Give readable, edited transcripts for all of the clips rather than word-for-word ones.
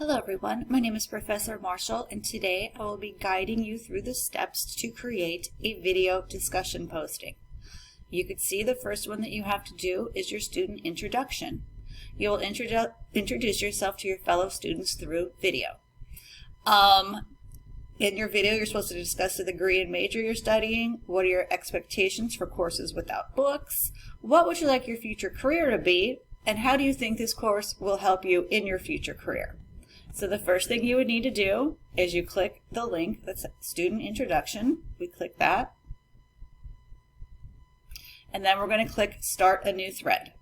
Hello everyone, my name is Professor Marshall and today I will be guiding you through the steps to create a video discussion posting. You could see the first one that you have to do is your student introduction. You will introduce yourself to your fellow students through video. In your video you're supposed to discuss the degree and major you're studying, what are your expectations for courses without books, what would you like your future career to be, and how do you think this course will help you in your future career. So the first thing you would need to do is you click the link that's student introduction. We click that. And then we're going to click start a new thread.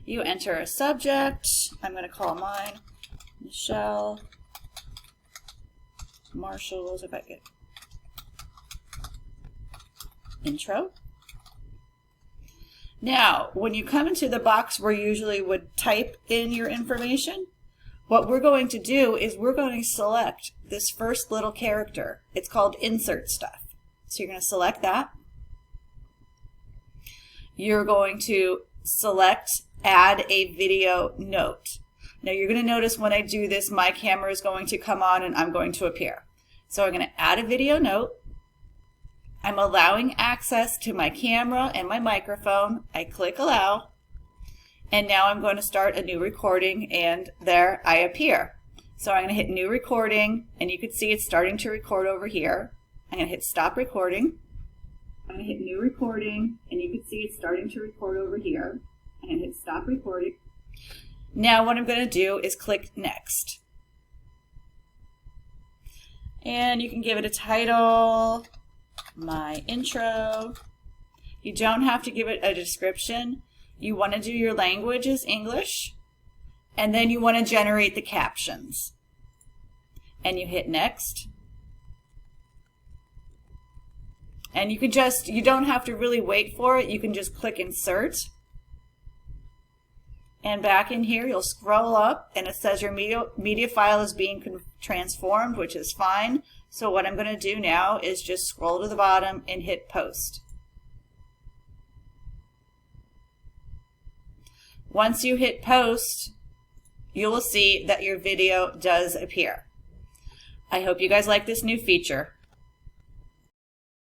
You enter a subject. I'm going to call mine Michelle Marshall. If I get intro. Now, when you come into the box where you usually would type in your information, what we're going to do is we're going to select this first little character. It's called insert stuff. So you're going to select that. You're going to select add a video note. Now you're going to notice when I do this, my camera is going to come on and I'm going to appear. So I'm going to add a video note. I'm allowing access to my camera and my microphone. I click allow, and now I'm going to start a new recording, and there I appear. So I'm going to hit new recording, and you can see it's starting to record over here. I'm going to hit stop recording. I'm going to hit new recording, and you can see it's starting to record over here. I'm going to hit stop recording. Now what I'm going to do is click next. And you can give it a title. My intro. You don't have to give it a description. You want to do your language as English, and then you want to generate the captions. And you hit next. And you can you don't have to really wait for it. You can just click insert. And back in here, you'll scroll up and it says your media file is being transformed, which is fine. So what I'm going to do now is just scroll to the bottom and hit post. Once you hit post, you will see that your video does appear. I hope you guys like this new feature.